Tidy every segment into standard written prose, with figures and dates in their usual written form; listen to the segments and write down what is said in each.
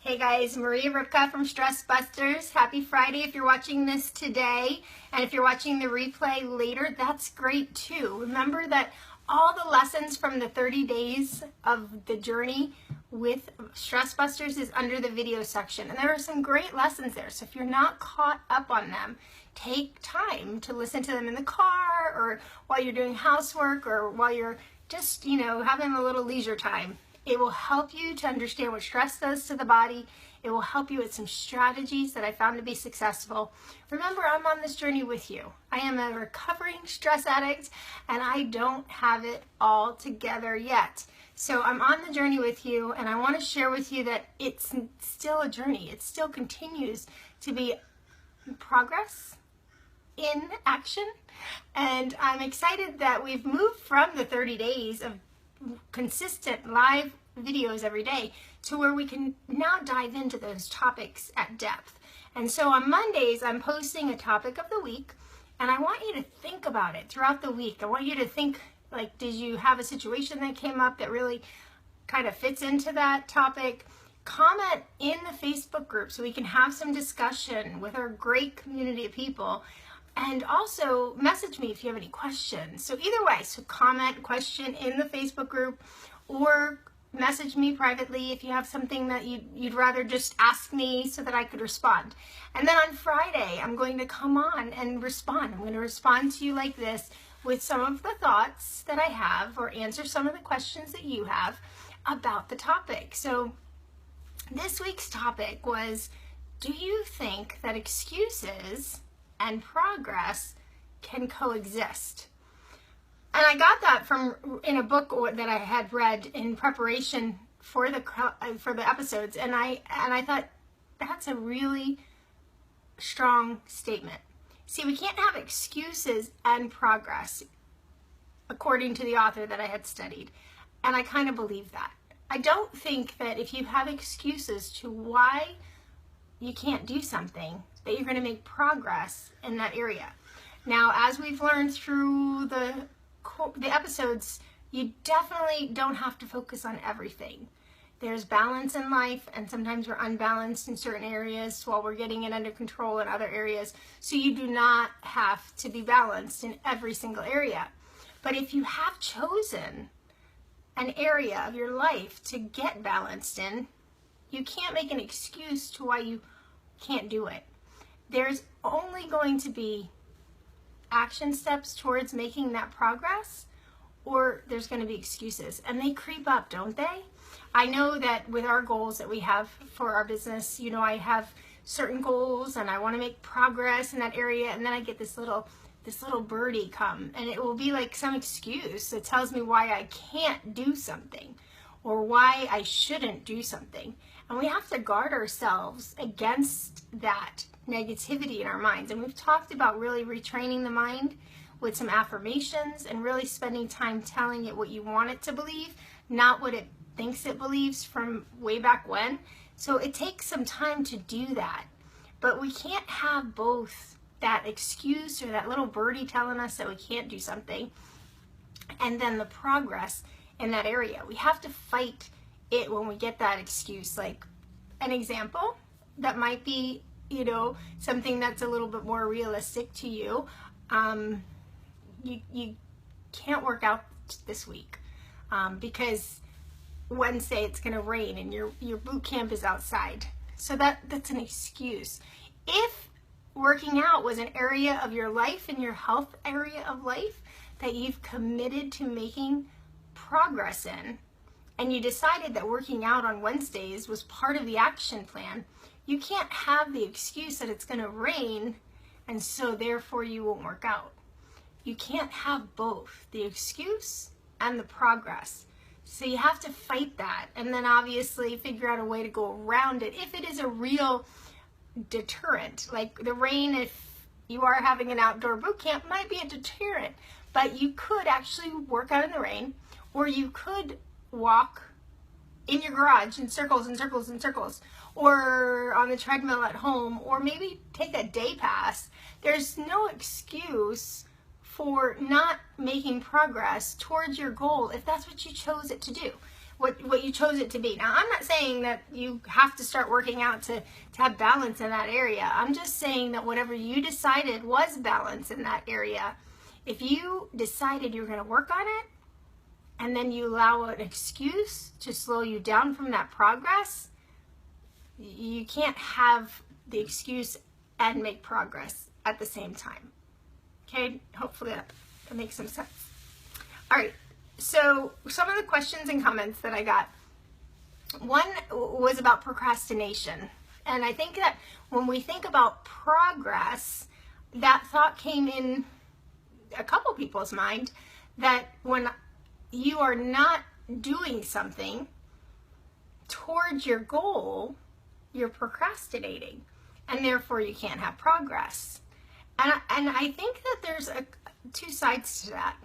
Hey guys, Maria Ripka from Stress Busters. Happy Friday if you're watching this today. And if you're watching the replay later, that's great too. Remember that all the lessons from the 30 days of the journey with Stress Busters is under the video section. And there are some great lessons there. So if you're not caught up on them, take time to listen to them in the car or while you're doing housework or while you're just, having a little leisure time. It will help you to understand what stress does to the body. It will help you with some strategies that I found to be successful. Remember, I'm on this journey with you. I am a recovering stress addict and I don't have it all together yet. So I'm on the journey with you and I want to share with you that it's still a journey. It still continues to be progress in action. And I'm excited that we've moved from the 30 days of consistent live videos every day to where we can now dive into those topics at depth. And so on Mondays, I'm posting a topic of the week, and I want you to think about it throughout the week. I want you to think, like, did you have a situation that came up that really kind of fits into that topic? Comment in the Facebook group so we can have some discussion with our great community of people. And also message me if you have any questions. So either way, so comment, question in the Facebook group, or message me privately if you have something that you'd rather just ask me so that I could respond. And then on Friday, I'm going to come on and respond. I'm going to respond to you like this with some of the thoughts that I have or answer some of the questions that you have about the topic. So this week's topic was, do you think that excuses and progress can coexist? And I got that from in a book that I had read in preparation for the episodes, and I thought that's a really strong statement. See, we can't have excuses and progress, according to the author that I had studied, and I kind of believe that. I don't think that if you have excuses to why you can't do something, that you're going to make progress in that area. Now, as we've learned through the episodes, you definitely don't have to focus on everything. There's balance in life, and sometimes we're unbalanced in certain areas while we're getting it under control in other areas. So you do not have to be balanced in every single area. But if you have chosen an area of your life to get balanced in, you can't make an excuse to why you can't do it. There's only going to be action steps towards making that progress, or there's going to be excuses, and they creep up, don't they? I know that with our goals that we have for our business, I have certain goals and I want to make progress in that area, and then I get this little birdie come, and it will be like some excuse that tells me why I can't do something or why I shouldn't do something. And we have to guard ourselves against that negativity in our minds. And we've talked about really retraining the mind with some affirmations and really spending time telling it what you want it to believe, not what it thinks it believes from way back when. So it takes some time to do that. But we can't have both that excuse or that little birdie telling us that we can't do something and then the progress in that area. We have to fight it when we get that excuse. Like an example that might be, something that's a little bit more realistic to you. You can't work out this week because Wednesday it's going to rain and your boot camp is outside. So that's an excuse. If working out was an area of your life and your health area of life that you've committed to making progress in, and you decided that working out on Wednesdays was part of the action plan, you can't have the excuse that it's going to rain and so therefore you won't work out. You can't have both, the excuse and the progress. So you have to fight that, and then obviously figure out a way to go around it if it is a real deterrent. Like the rain, if you are having an outdoor boot camp, might be a deterrent, but you could actually work out in the rain, or you could walk in your garage in circles and circles and circles, or on the treadmill at home, or maybe take a day pass. There's no excuse for not making progress towards your goal if that's what you chose it to do. what you chose it to be. Now, I'm not saying that you have to start working out to have balance in that area. I'm just saying that whatever you decided was balance in that area, if you decided you're going to work on it, and then you allow an excuse to slow you down from that progress, you can't have the excuse and make progress at the same time. Okay, hopefully that makes some sense. All right, so some of the questions and comments that I got, one was about procrastination. And I think that when we think about progress, that thought came in a couple people's mind, that when you are not doing something towards your goal, you're procrastinating, and therefore you can't have progress. And I think that there's two sides to that.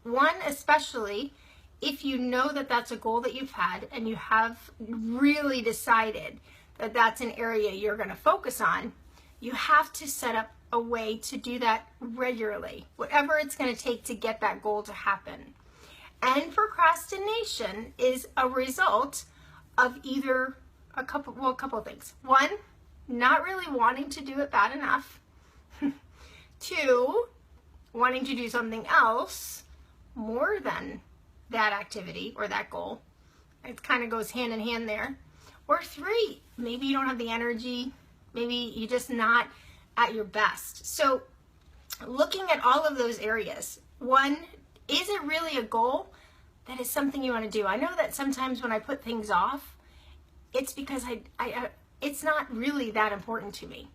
One, especially if you know that that's a goal that you've had and you have really decided that that's an area you're going to focus on, you have to set up a way to do that regularly, whatever it's going to take to get that goal to happen. And procrastination is a result of either a couple of things. One, not really wanting to do it bad enough. Two, wanting to do something else more than that activity or that goal. It kind of goes hand in hand there. Or three, maybe you don't have the energy. Maybe you're just not at your best. So looking at all of those areas, one, is it really a goal that is something you want to do? I know that sometimes when I put things off, it's because it's not really that important to me.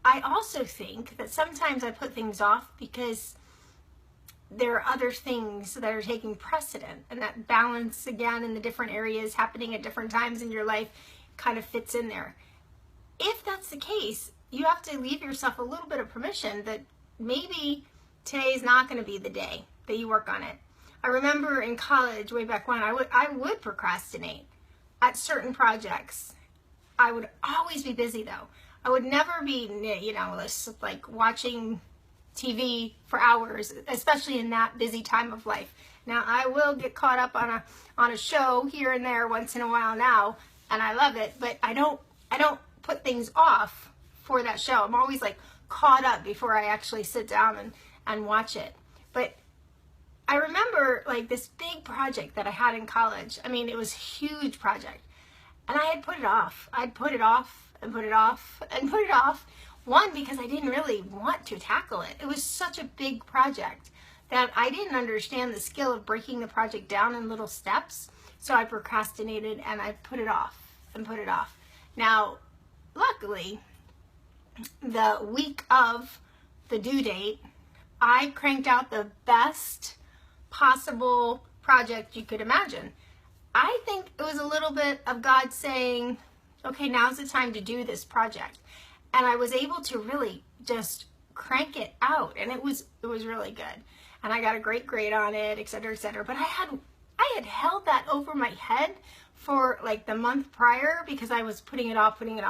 I also think that sometimes I put things off because there are other things that are taking precedent, and that balance, again, in the different areas happening at different times in your life kind of fits in there. If that's the case, you have to leave yourself a little bit of permission that maybe today is not going to be the day that you work on it. I remember in college, way back when, I would procrastinate at certain projects. I would always be busy though. I would never be, just like watching TV for hours, especially in that busy time of life. Now, I will get caught up on a show here and there once in a while now, and I love it, but I don't put things off for that show. I'm always like caught up before I actually sit down and watch it. But I remember like this big project that I had in college. I mean, it was a huge project. And I had put it off. I'd put it off and put it off and put it off. One, because I didn't really want to tackle it. It was such a big project that I didn't understand the skill of breaking the project down in little steps. So I procrastinated and I put it off and put it off. Now, luckily, the week of the due date, I cranked out the best possible project you could imagine. I think it was a little bit of God saying, okay, now's the time to do this project. And I was able to really just crank it out, and it was really good. And I got a great grade on it, et cetera, et cetera. But I had held that over my head for like the month prior because I was putting it off. And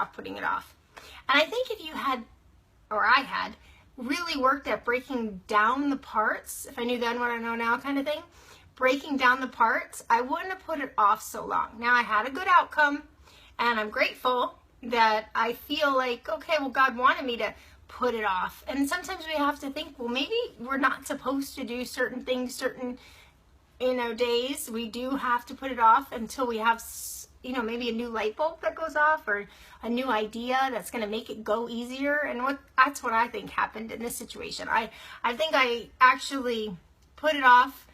I think if you had, or I had, really worked at breaking down the parts, if I knew then what I know now kind of thing, breaking down the parts, I wouldn't have put it off so long. Now I had a good outcome, and I'm grateful that I feel like, okay, well, God wanted me to put it off. And sometimes we have to think, well, maybe we're not supposed to do certain things, certain, days. We do have to put it off until we have, maybe a new light bulb that goes off or a new idea that's going to make it go easier. And that's what I think happened in this situation. I think I actually put it off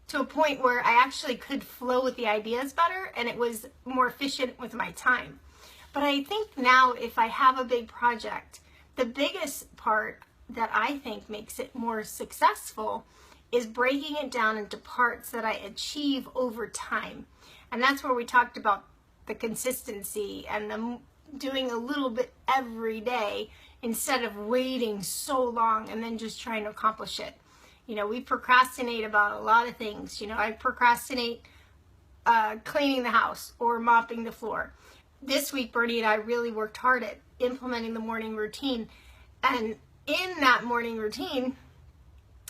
to a point where I actually could flow with the ideas better, and it was more efficient with my time. But I think now if I have a big project, the biggest part that I think makes it more successful is breaking it down into parts that I achieve over time. And that's where we talked about the consistency and doing a little bit every day instead of waiting so long and then just trying to accomplish it. We procrastinate about a lot of things. I procrastinate cleaning the house or mopping the floor. This week, Bernie and I really worked hard at implementing the morning routine. And in that morning routine,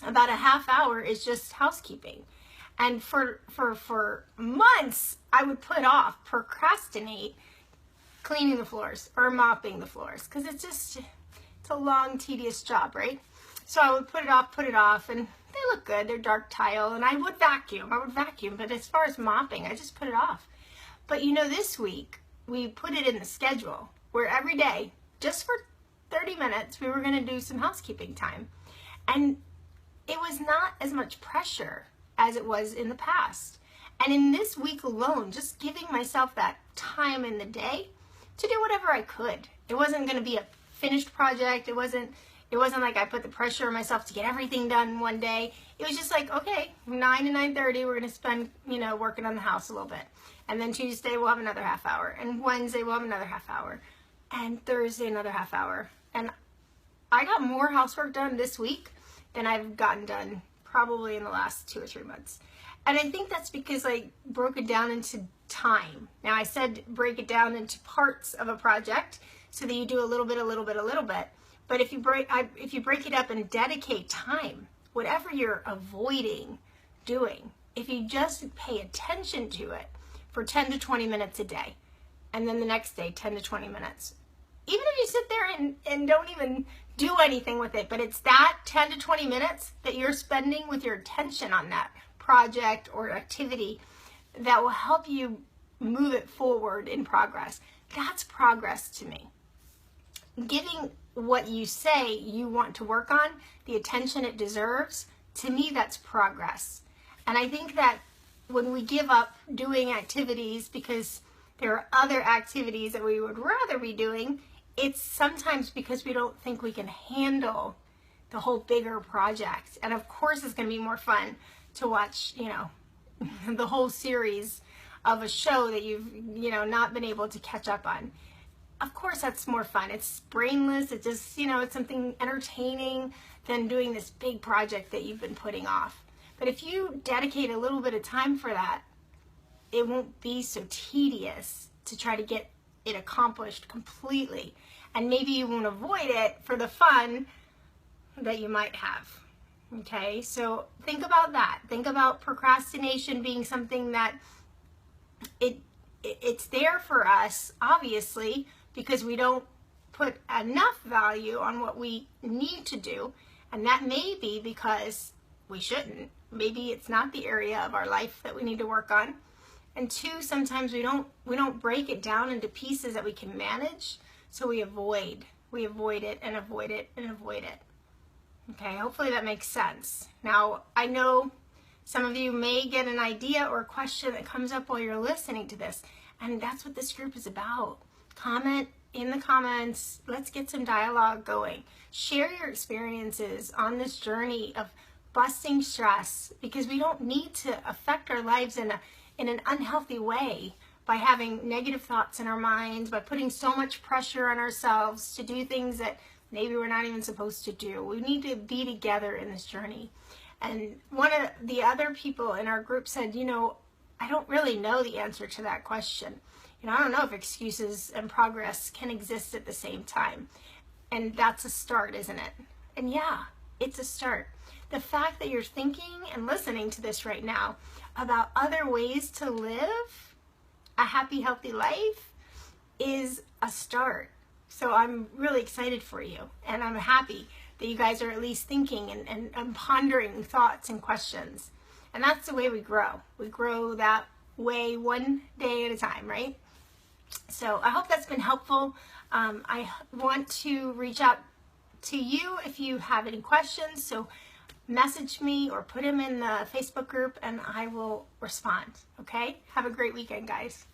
about a half hour is just housekeeping. And for months, I would procrastinate cleaning the floors or mopping the floors, because it's a long, tedious job, right? So I would put it off, and they look good. They're dark tile, and I would vacuum, but as far as mopping, I just put it off. But this week, we put it in the schedule where every day, just for 30 minutes, we were going to do some housekeeping time. And it was not as much pressure as it was in the past. And in this week alone, just giving myself that time in the day to do whatever I could. It wasn't going to be a finished project. It wasn't like I put the pressure on myself to get everything done one day. It was just like, okay, 9 to 9:30, we're going to spend, working on the house a little bit. And then Tuesday, we'll have another half hour. And Wednesday, we'll have another half hour. And Thursday, another half hour. And I got more housework done this week than I've gotten done probably in the last 2 or 3 months. And I think that's because I broke it down into time. Now, I said break it down into parts of a project so that you do a little bit. But if you break it up and dedicate time, whatever you're avoiding doing, if you just pay attention to it for 10 to 20 minutes a day, and then the next day 10 to 20 minutes, even if you sit there and don't even do anything with it, but it's that 10 to 20 minutes that you're spending with your attention on that project or activity that will help you move it forward in progress. That's progress to me. Giving what you say you want to work on the attention it deserves, to me, that's progress. And I think that when we give up doing activities because there are other activities that we would rather be doing, it's sometimes because we don't think we can handle the whole bigger project. And of course, it's going to be more fun to watch, the whole series of a show that you've, not been able to catch up on. Of course, that's more fun. It's brainless. It just, it's something entertaining than doing this big project that you've been putting off. But if you dedicate a little bit of time for that, it won't be so tedious to try to get it accomplished completely. And maybe you won't avoid it for the fun that you might have. Okay, so think about that. Think about procrastination being something that it's there for us, obviously, because we don't put enough value on what we need to do. And that may be because we shouldn't. Maybe it's not the area of our life that we need to work on. And 2, sometimes we don't break it down into pieces that we can manage, so we avoid it and avoid it and avoid it. Okay, hopefully that makes sense. Now, I know some of you may get an idea or a question that comes up while you're listening to this, and that's what this group is about. Comment in the comments. Let's get some dialogue going. Share your experiences on this journey of busting stress, because we don't need to affect our lives in an unhealthy way by having negative thoughts in our minds, by putting so much pressure on ourselves to do things that maybe we're not even supposed to do. We need to be together in this journey. And one of the other people in our group said, I don't really know the answer to that question. I don't know if excuses and progress can exist at the same time. And that's a start, isn't it? And yeah, it's a start. The fact that you're thinking and listening to this right now about other ways to live a happy, healthy life is a start. So I'm really excited for you, and I'm happy that you guys are at least thinking and pondering thoughts and questions. And that's the way we grow. We grow that way one day at a time, right? So I hope that's been helpful. I want to reach out to you if you have any questions. So message me or put them in the Facebook group and I will respond. Okay? Have a great weekend, guys.